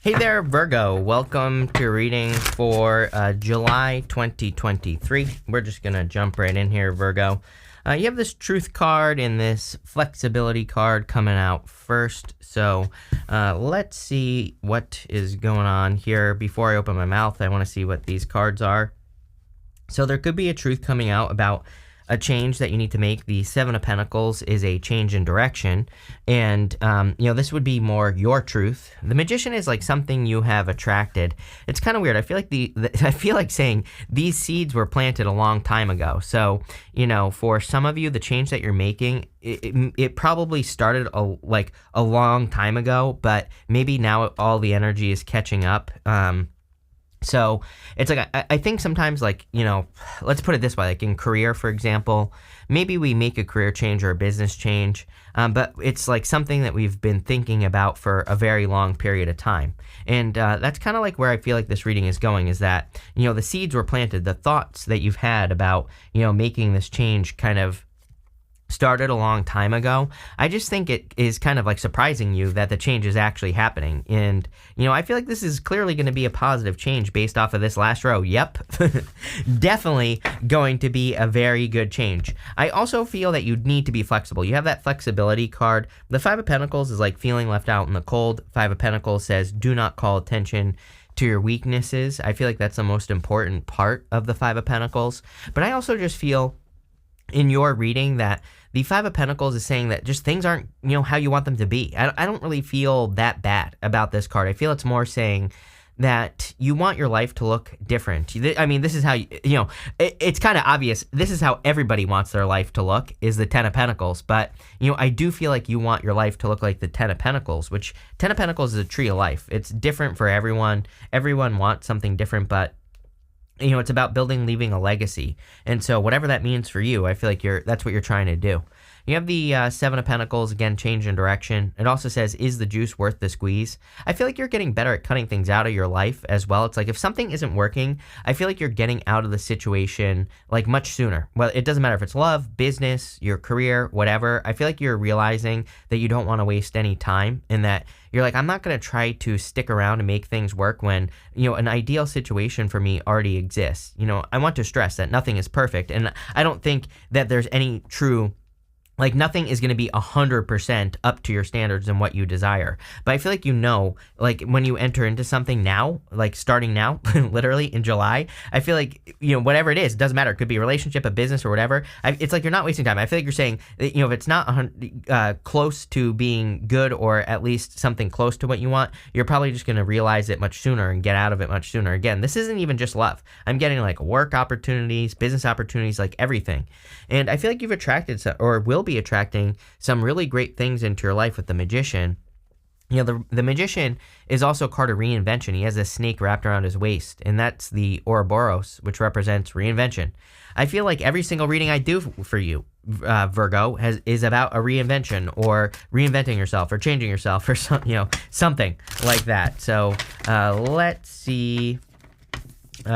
Hey there, Virgo. Welcome to reading for July 2023. We're just going to jump right in here, Virgo. You have this truth card and this flexibility card coming out first. So let's see what is going on here. Before I open my mouth, I want to see what these cards are. So there could be a truth coming out about a change that you need to make. The Seven of Pentacles is a change in direction, and this would be more your truth. The Magician is like something you have attracted. It's kind of weird. I feel like I feel like saying these seeds were planted a long time ago. So for some of you, the change that you're making, it probably started a long time ago, but maybe now all the energy is catching up. So it's like, I think sometimes let's put it this way, like in career, for example, maybe we make a career change or a business change, but it's like something that we've been thinking about for a very long period of time. And that's kind of like where I feel like this reading is going, is that, the seeds were planted, the thoughts that you've had about, making this change kind of started a long time ago. I just think it is kind of like surprising you that the change is actually happening. And, I feel like this is clearly going to be a positive change based off of this last row. Yep. Definitely going to be a very good change. I also feel that you need to be flexible. You have that flexibility card. The Five of Pentacles is like feeling left out in the cold. Five of Pentacles says, do not call attention to your weaknesses. I feel like that's the most important part of the Five of Pentacles. But I also just feel in your reading that the Five of Pentacles is saying that just things aren't, how you want them to be. I don't really feel that bad about this card. I feel it's more saying that you want your life to look different. I mean, this is how, it's kind of obvious. This is how everybody wants their life to look, is the Ten of Pentacles. But, I do feel like you want your life to look like the Ten of Pentacles, which Ten of Pentacles is a tree of life. It's different for everyone. Everyone wants something different, but it's about building, leaving a legacy. And so whatever that means for you, I feel like that's what you're trying to do. You have the Seven of Pentacles, again, change in direction. It also says, is the juice worth the squeeze? I feel like you're getting better at cutting things out of your life as well. It's like if something isn't working, I feel like you're getting out of the situation like much sooner. Well, it doesn't matter if it's love, business, your career, whatever. I feel like you're realizing that you don't want to waste any time, and that you're like, I'm not going to try to stick around and make things work when, an ideal situation for me already exists. I want to stress that nothing is perfect, and I don't think that there's any true, nothing is going to be 100% up to your standards and what you desire. But I feel like, when you enter into something now, like starting now, literally in July, I feel like, whatever it is, it doesn't matter. It could be a relationship, a business, or whatever. It's like you're not wasting time. I feel like you're saying that, if it's not close to being good, or at least something close to what you want, you're probably just going to realize it much sooner and get out of it much sooner. Again, this isn't even just love. I'm getting like work opportunities, business opportunities, like everything. And I feel like you've attracted or will be attracting some really great things into your life with the Magician. The Magician is also a card of reinvention. He has a snake wrapped around his waist, and that's the Ouroboros, which represents reinvention. I feel like every single reading I do for you, Virgo, is about a reinvention, or reinventing yourself, or changing yourself, or something like that. So let's see.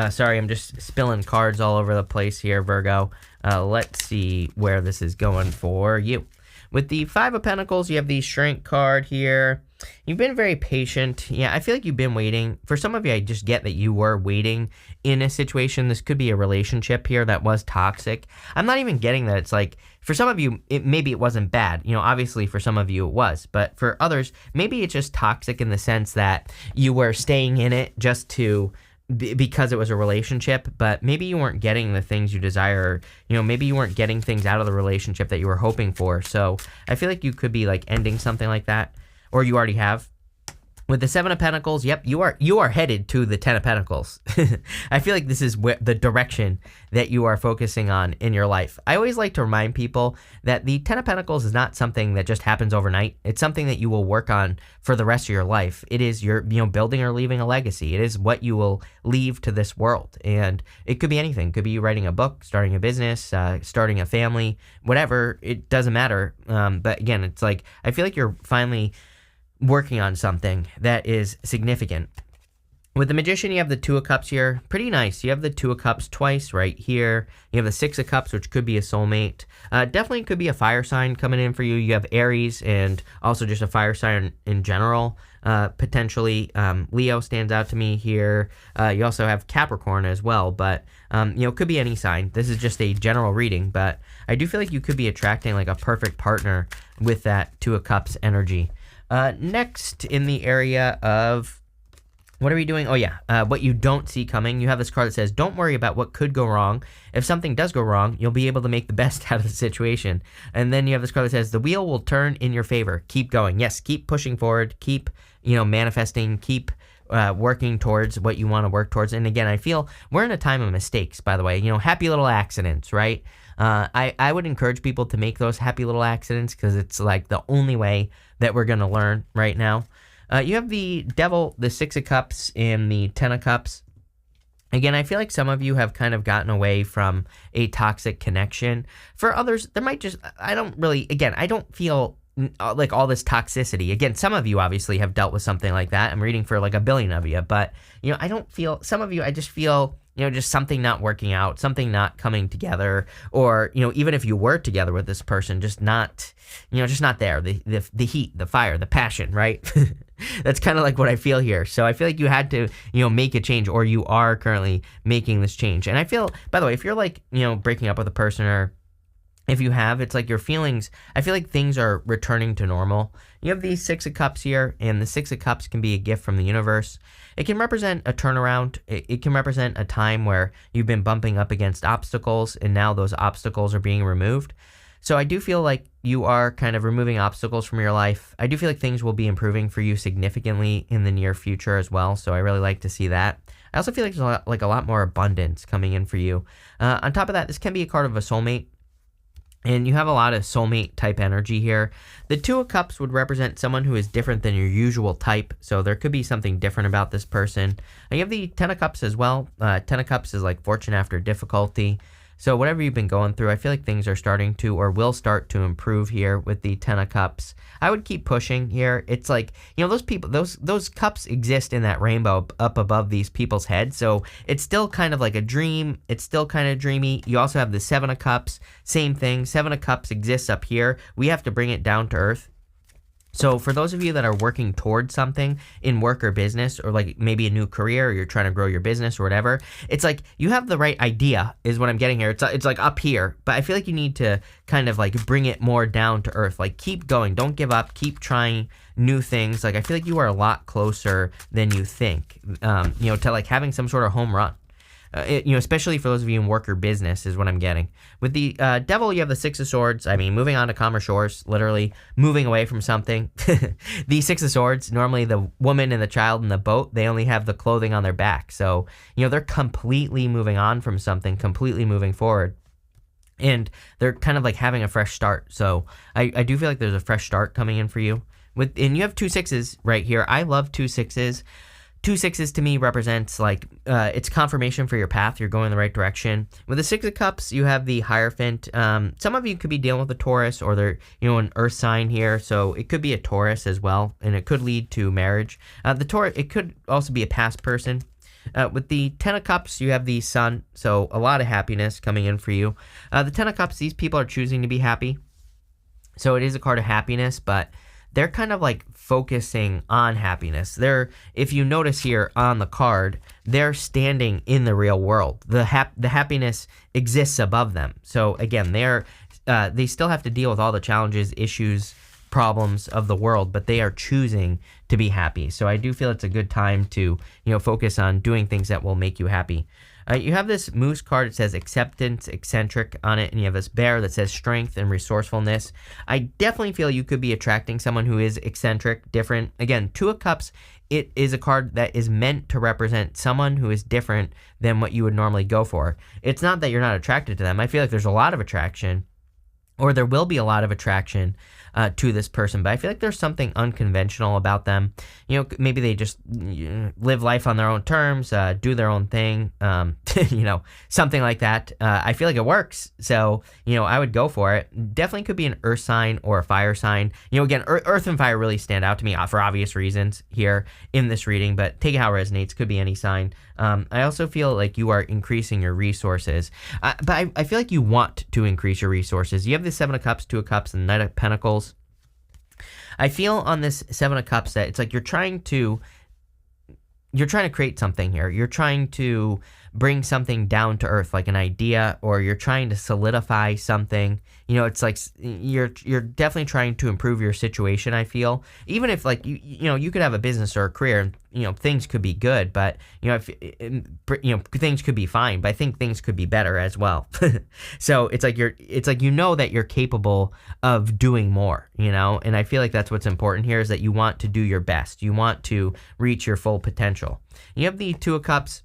Sorry, I'm just spilling cards all over the place here, Virgo. Let's see where this is going for you. With the Five of Pentacles, you have the Shrink card here. You've been very patient. Yeah, I feel like you've been waiting. For some of you, I just get that you were waiting in a situation. This could be a relationship here that was toxic. I'm not even getting that. It's like, for some of you, maybe it wasn't bad. Obviously for some of you it was. But for others, maybe it's just toxic in the sense that you were staying in it just because it was a relationship, but maybe you weren't getting the things you desire. Maybe you weren't getting things out of the relationship that you were hoping for. So I feel like you could be like ending something like that, or you already have. With the Seven of Pentacles, yep, you are headed to the Ten of Pentacles. I feel like this is the direction that you are focusing on in your life. I always like to remind people that the Ten of Pentacles is not something that just happens overnight. It's something that you will work on for the rest of your life. It is your, building or leaving a legacy. It is what you will leave to this world. And it could be anything. It could be you writing a book, starting a business, starting a family, whatever. It doesn't matter. But again, it's like, I feel like you're finally working on something that is significant. With the Magician, you have the Two of Cups here. Pretty nice. You have the Two of Cups twice right here. You have the Six of Cups, which could be a soulmate. Definitely could be a fire sign coming in for you. You have Aries and also just a fire sign in general. potentially. Leo stands out to me here. You also have Capricorn as well, but it could be any sign. This is just a general reading, but I do feel like you could be attracting like a perfect partner with that Two of Cups energy. Next, in the area of what are we doing? Oh, yeah. What you don't see coming. You have this card that says, don't worry about what could go wrong. If something does go wrong, you'll be able to make the best out of the situation. And then you have this card that says, the wheel will turn in your favor. Keep going. Yes, keep pushing forward. Keep, manifesting. Keep working towards what you want to work towards. And again, I feel we're in a time of mistakes, by the way. Happy little accidents, right? I would encourage people to make those happy little accidents because it's like the only way that we're going to learn right now. You have the Devil, the Six of Cups, and the Ten of Cups. Again, I feel like some of you have kind of gotten away from a toxic connection. For others, there might just, I don't feel like all this toxicity. Again, some of you obviously have dealt with something like that. I'm reading for like a billion of you, but, I don't feel, some of you, I just feel, just something not working out, something not coming together, or, even if you were together with this person, just not there. The heat, the fire, the passion, right? That's kind of like what I feel here. So I feel like you had to, make a change, or you are currently making this change. And I feel, by the way, if you're like, breaking up with a person, or if you have, it's like your feelings, I feel like things are returning to normal. You have the Six of Cups here, and the Six of Cups can be a gift from the universe. It can represent a turnaround. It can represent a time where you've been bumping up against obstacles, and now those obstacles are being removed. So I do feel like you are kind of removing obstacles from your life. I do feel like things will be improving for you significantly in the near future as well. So I really like to see that. I also feel like there's a lot more abundance coming in for you. On top of that, this can be a card of a soulmate. And you have a lot of soulmate type energy here. The Two of Cups would represent someone who is different than your usual type. So there could be something different about this person. And you have the Ten of Cups as well. Ten of Cups is like fortune after difficulty. So whatever you've been going through, I feel like things are starting to, or will start to improve here with the Ten of Cups. I would keep pushing here. It's like, those people, those cups exist in that rainbow up above these people's heads. So it's still kind of like a dream. It's still kind of dreamy. You also have the Seven of Cups. Same thing. Seven of Cups exists up here. We have to bring it down to earth. So for those of you that are working towards something in work or business, or like maybe a new career, or you're trying to grow your business or whatever, it's like you have the right idea is what I'm getting here. It's like up here, but I feel like you need to kind of like bring it more down to earth. Like keep going, don't give up, keep trying new things. Like I feel like you are a lot closer than you think, to like having some sort of home run. Especially for those of you in work or business is what I'm getting. With the Devil, you have the Six of Swords. I mean, moving on to calmer shores, literally moving away from something. The Six of Swords, normally the woman and the child in the boat, they only have the clothing on their back. So, they're completely moving on from something, completely moving forward. And they're kind of like having a fresh start. So I do feel like there's a fresh start coming in for you. And you have two sixes right here. I love two sixes. Two sixes to me represents like it's confirmation for your path. You're going in the right direction. With the Six of Cups, you have the Hierophant. Some of you could be dealing with a Taurus, or they're an Earth sign here, so it could be a Taurus as well, and it could lead to marriage. The Taurus, it could also be a past person. With the Ten of Cups, you have the Sun, so a lot of happiness coming in for you. The Ten of Cups, these people are choosing to be happy, so it is a card of happiness, but they're kind of like focusing on happiness. If you notice here on the card, they're standing in the real world. The happiness exists above them. So again, they still have to deal with all the challenges, issues, problems of the world, but they are choosing to be happy. So I do feel it's a good time to, focus on doing things that will make you happy. You have this Moose card. It says acceptance, eccentric on it, and you have this Bear that says strength and resourcefulness. I definitely feel you could be attracting someone who is eccentric, different. Again, Two of Cups, it is a card that is meant to represent someone who is different than what you would normally go for. It's not that you're not attracted to them. I feel like there's a lot of attraction, or there will be a lot of attraction to this person, but I feel like there's something unconventional about them. Maybe they just live life on their own terms, do their own thing, something like that. I feel like it works, so I would go for it. Definitely could be an Earth sign or a fire sign. Again, Earth and fire really stand out to me for obvious reasons here in this reading, but take it how it resonates. Could be any sign. I also feel like you are increasing your resources, but I feel like you want to increase your resources. You have the Seven of Cups, Two of Cups, and Knight of Pentacles. I feel on this Seven of Cups that it's like you're trying to create something here. You're trying to bring something down to earth, like an idea, or you're trying to solidify something. It's like you're definitely trying to improve your situation, I feel. Even if like you could have a business or a career, and things could be good, but if things could be fine, but I think things could be better as well. So it's like that you're capable of doing more, and I feel like that's what's important here, is that you want to do your best. You want to reach your full potential. You have the Two of Cups.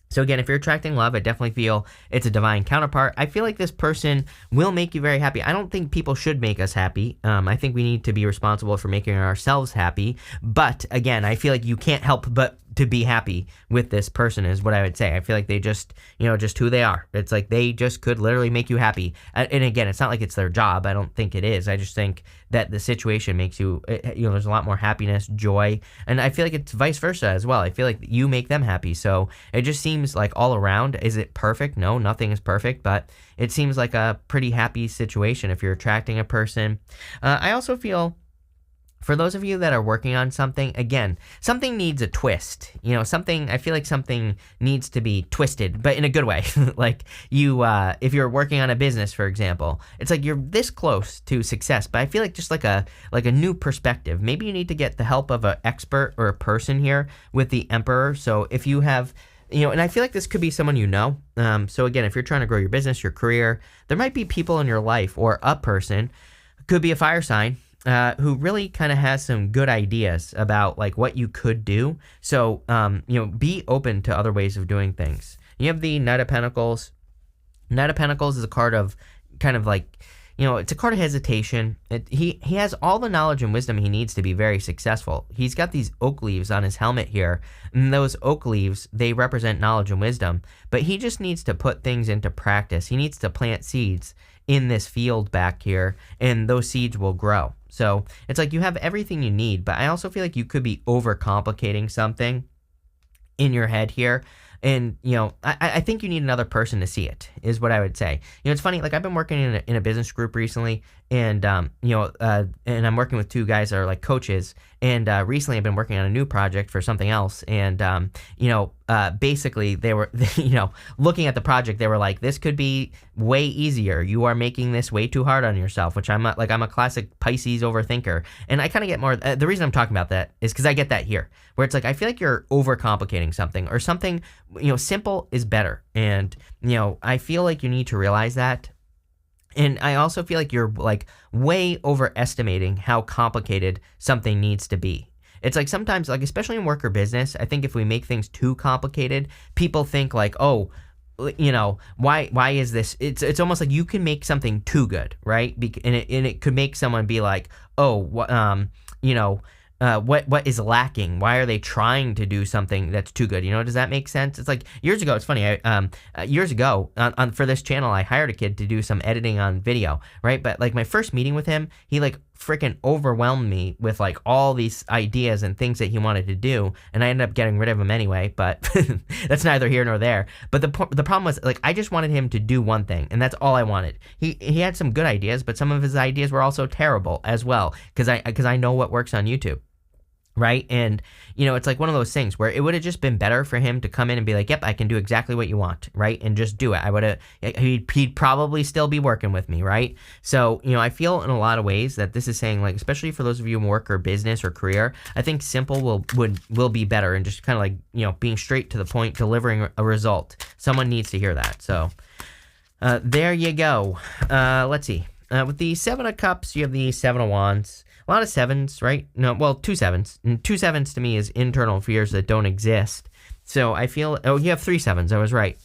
So again, if you're attracting love, I definitely feel it's a divine counterpart. I feel like this person will make you very happy. I don't think people should make us happy. I think we need to be responsible for making ourselves happy. But again, I feel like you can't help but to be happy with this person is what I would say. I feel like they just, just who they are. It's like they just could literally make you happy. And again, it's not like it's their job. I don't think it is. I just think that the situation makes you, there's a lot more happiness, joy. And I feel like it's vice versa as well. I feel like you make them happy. So it just seems like all around, is it perfect? No, nothing is perfect, but it seems like a pretty happy situation if you're attracting a person. I also feel, for those of you that are working on something, again, something needs a twist. I feel like something needs to be twisted, but in a good way. Like if you're working on a business, for example, it's like you're this close to success, but I feel like just like a new perspective. Maybe you need to get the help of an expert or a person here with the Emperor. So if you have, and I feel like this could be someone so again, if you're trying to grow your business, your career, there might be people in your life, or a person, could be a fire sign, who really kind of has some good ideas about like what you could do. So, be open to other ways of doing things. You have the Knight of Pentacles. Knight of Pentacles is a card of kind of like, it's a card of hesitation. He has all the knowledge and wisdom he needs to be very successful. He's got these oak leaves on his helmet here, and those oak leaves, they represent knowledge and wisdom, but he just needs to put things into practice. He needs to plant seeds in this field back here, and those seeds will grow. So it's like you have everything you need, but I also feel like you could be overcomplicating something in your head here. And, I think you need another person to see it, is what I would say. It's funny, like I've been working in a business group recently, and, and I'm working with two guys that are like coaches. And recently I've been working on a new project for something else. And, basically they were, looking at the project, they were like, this could be way easier. You are making this way too hard on yourself, which I'm a classic Pisces overthinker. And I kind of get more, the reason I'm talking about that is because I get that here, where it's like, I feel like you're overcomplicating something, or something, simple is better. And, I feel like you need to realize that. And I also feel like you're like way overestimating how complicated something needs to be. It's like sometimes, like especially in work or business, I think if we make things too complicated, people think like, oh, why is this? It's almost like you can make something too good, right? And it could make someone be like, oh, what is lacking? Why are they trying to do something that's too good? Does that make sense? It's like years ago, it's funny. Years ago for this channel, I hired a kid to do some editing on video, right? But like my first meeting with him, he like freaking overwhelmed me with like all these ideas and things that he wanted to do. And I ended up getting rid of him anyway, but that's neither here nor there. But the problem was like, I just wanted him to do one thing, and that's all I wanted. He had some good ideas, but some of his ideas were also terrible as well. Cause I know what works on YouTube. Right. And, it's like one of those things where it would have just been better for him to come in and be like, yep, I can do exactly what you want. Right. And just do it. He'd probably still be working with me. Right. So, I feel in a lot of ways that this is saying, like, especially for those of you in work or business or career, I think simple will be better, and just kind of like, being straight to the point, delivering a result. Someone needs to hear that. So there you go. Let's see. With the Seven of Cups, you have the Seven of Wands. A lot of sevens, right? No, well, 2 sevens. And 2 sevens to me is internal fears that don't exist. So I feel, you have 3 sevens. I was right.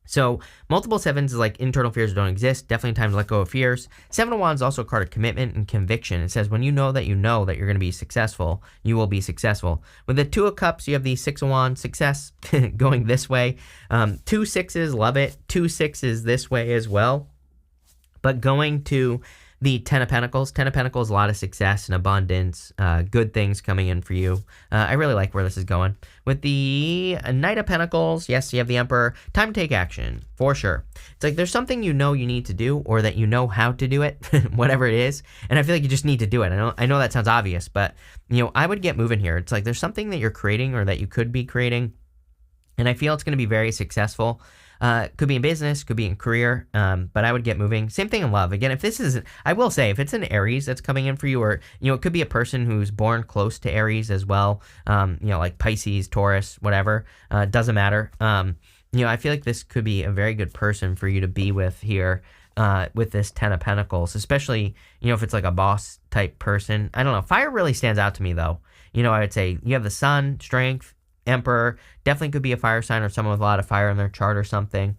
So multiple sevens is like internal fears that don't exist. Definitely time to let go of fears. 7 of Wands is also a card of commitment and conviction. It says when you know that you're going to be successful, you will be successful. With the 2 of Cups, you have the 6 of Wands, success going this way. 2 sixes, love it. 2 sixes this way as well. But going to the Ten of Pentacles. Ten of Pentacles, a lot of success and abundance, good things coming in for you. I really like where this is going. With the Knight of Pentacles, yes, you have the Emperor. Time to take action, for sure. It's like there's something you know you need to do, or that you know how to do it, whatever it is. And I feel like you just need to do it. I know that sounds obvious, but I would get moving here. It's like there's something that you're creating or that you could be creating, and I feel it's going to be very successful. Could be in business, could be in career, but I would get moving. Same thing in love. Again, if this is, I will say, if it's an Aries that's coming in for you, or, it could be a person who's born close to Aries as well, like Pisces, Taurus, whatever, doesn't matter. I feel like this could be a very good person for you to be with here, with this Ten of Pentacles, especially, if it's like a boss type person. I don't know. Fire really stands out to me though. I would say you have the Sun, strength, Emperor, definitely could be a fire sign or someone with a lot of fire in their chart or something.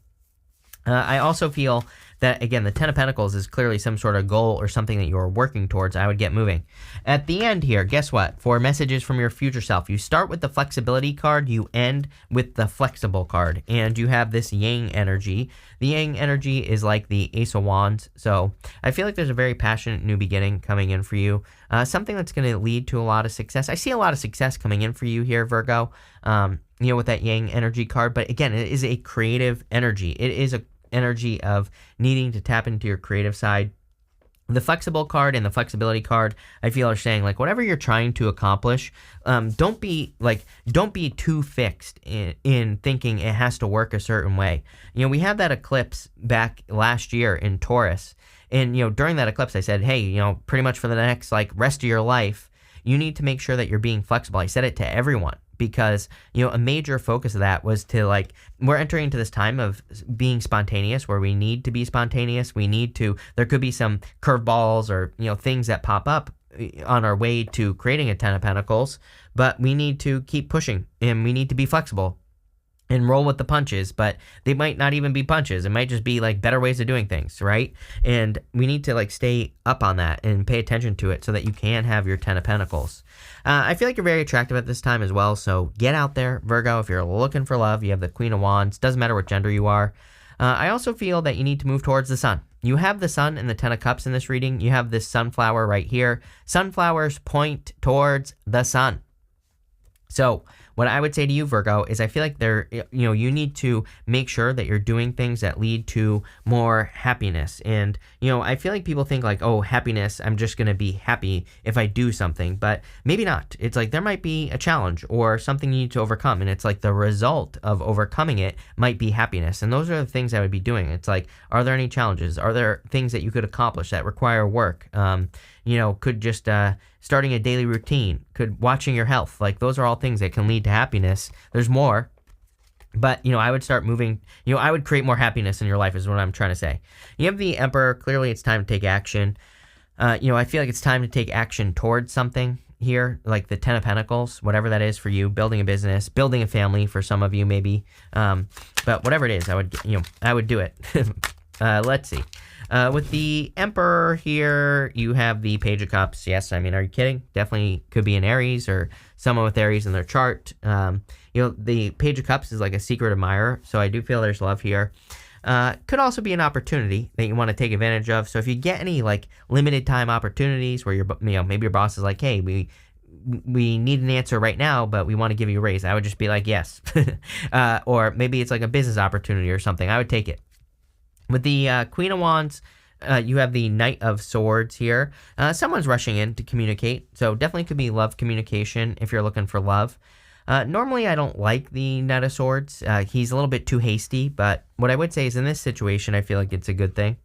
I also feel that, again, the Ten of Pentacles is clearly some sort of goal or something that you're working towards. I would get moving. At the end here, guess what? For messages from your future self, you start with the flexibility card, you end with the flexible card, and you have this Yang energy. The Yang energy is like the Ace of Wands, so I feel like there's a very passionate new beginning coming in for you, something that's going to lead to a lot of success. I see a lot of success coming in for you here, Virgo, with that Yang energy card, but again, it is a creative energy. It is a energy of needing to tap into your creative side. The flexible card and the flexibility card, I feel, are saying, like, whatever you're trying to accomplish, don't be too fixed in thinking it has to work a certain way. We had that eclipse back last year in Taurus, and during that eclipse I said, hey, pretty much for the next rest of your life, you need to make sure that you're being flexible. I said it to everyone, because a major focus of that was to, we're entering into this time of being spontaneous, where we need to be spontaneous. There could be some curveballs or things that pop up on our way to creating a Ten of Pentacles, but we need to keep pushing, and we need to be flexible and roll with the punches, but they might not even be punches. It might just be better ways of doing things, right? And we need to stay up on that and pay attention to it so that you can have your Ten of Pentacles. I feel like you're very attractive at this time as well, so get out there, Virgo. If you're looking for love, you have the Queen of Wands. Doesn't matter what gender you are. I also feel that you need to move towards the sun. You have the sun and the Ten of Cups in this reading. You have this sunflower right here. Sunflowers point towards the sun. So what I would say to you, Virgo, is I feel like you need to make sure that you're doing things that lead to more happiness. And, I feel like people think oh, happiness, I'm just going to be happy if I do something, but maybe not. It's there might be a challenge or something you need to overcome. And it's the result of overcoming it might be happiness. And those are the things I would be doing. It's are there any challenges? Are there things that you could accomplish that require work? Could just starting a daily routine, could watching your health. Those are all things that can lead to happiness. There's more, but, I would start moving, I would create more happiness in your life is what I'm trying to say. You have the Emperor. Clearly, it's time to take action. I feel like it's time to take action towards something here, like the Ten of Pentacles, whatever that is for you, building a business, building a family for some of you maybe. But whatever it is, I would do it. Let's see. With the Emperor here, you have the Page of Cups. Yes, are you kidding? Definitely could be an Aries or someone with Aries in their chart. The Page of Cups is like a secret admirer, so I do feel there's love here. Could also be an opportunity that you want to take advantage of. So if you get any limited time opportunities where maybe your boss is hey, we need an answer right now, but we want to give you a raise, I would just be yes. Or maybe it's a business opportunity or something. I would take it. With the Queen of Wands, you have the Knight of Swords here. Someone's rushing in to communicate, so definitely could be love communication if you're looking for love. Normally, I don't like the Knight of Swords. He's a little bit too hasty, but what I would say is in this situation, I feel like it's a good thing.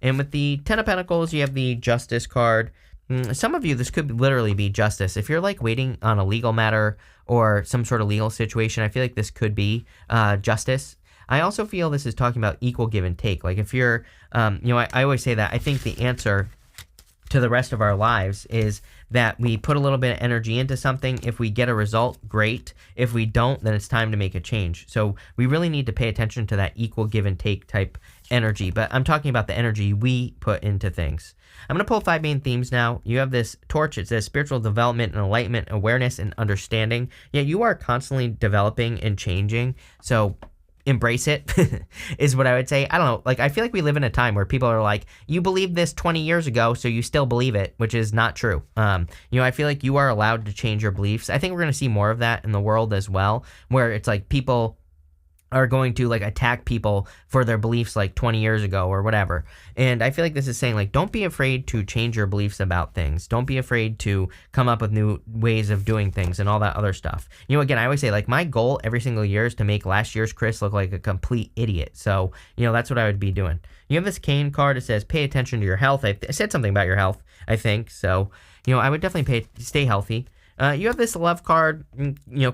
And with the Ten of Pentacles, you have the Justice card. Some of you, this could literally be justice. If you're waiting on a legal matter or some sort of legal situation, I feel like this could be justice. I also feel this is talking about equal give and take. If you're, I always say that I think the answer to the rest of our lives is that we put a little bit of energy into something. If we get a result, great. If we don't, then it's time to make a change. So we really need to pay attention to that equal give and take type energy. But I'm talking about the energy we put into things. I'm going to pull 5 main themes now. You have this torch. It says spiritual development and enlightenment, awareness and understanding. Yeah, you are constantly developing and changing. So embrace it is what I would say. I don't know. Like, I feel like we live in a time where people are like, you believed this 20 years ago, so you still believe it, which is not true. I feel like you are allowed to change your beliefs. I think we're going to see more of that in the world as well, where it's like people are going to like attack people for their beliefs like 20 years ago or whatever. And I feel like this is saying like, don't be afraid to change your beliefs about things. Don't be afraid to come up with new ways of doing things and all that other stuff. Again, I always say like my goal every single year is to make last year's Chris look like a complete idiot. So, that's what I would be doing. You have this cane card. It says, pay attention to your health. I said something about your health, I think. So, I would definitely stay healthy. You have this love card.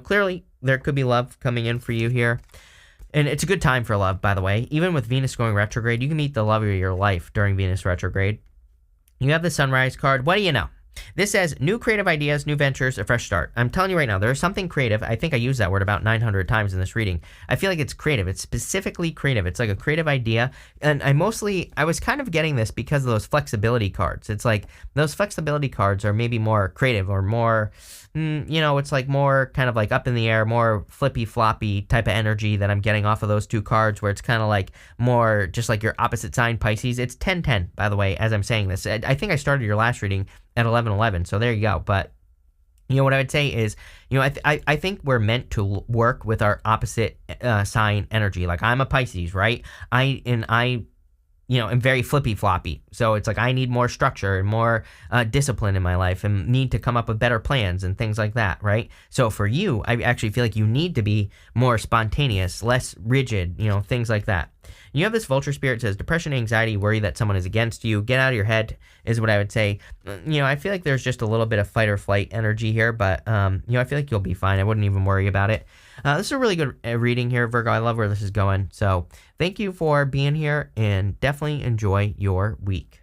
Clearly there could be love coming in for you here. And it's a good time for love, by the way. Even with Venus going retrograde, you can meet the love of your life during Venus retrograde. You have the Sunrise card. What do you know? This says, new creative ideas, new ventures, a fresh start. I'm telling you right now, there's something creative. I think I used that word about 900 times in this reading. I feel like it's creative. It's specifically creative. It's like a creative idea. And I was kind of getting this because of those flexibility cards. It's like those flexibility cards are maybe more creative or more, it's like more kind of like up in the air, more flippy floppy type of energy that I'm getting off of those two cards, where it's kind of like more just like your opposite sign, Pisces. It's 10-10, by the way, as I'm saying this. I think I started your last reading at 11-11, so there you go. But what I would say is, I think we're meant to work with our opposite sign energy. Like, I'm a Pisces, right? I am very flippy floppy. So it's like I need more structure and more discipline in my life and need to come up with better plans and things like that, right? So for you, I actually feel like you need to be more spontaneous, less rigid, things like that. You have this vulture spirit. It says depression, anxiety, worry that someone is against you. Get out of your head is what I would say. I feel like there's just a little bit of fight or flight energy here, but I feel like you'll be fine. I wouldn't even worry about it. This is a really good reading here, Virgo. I love where this is going. So thank you for being here and definitely enjoy your week.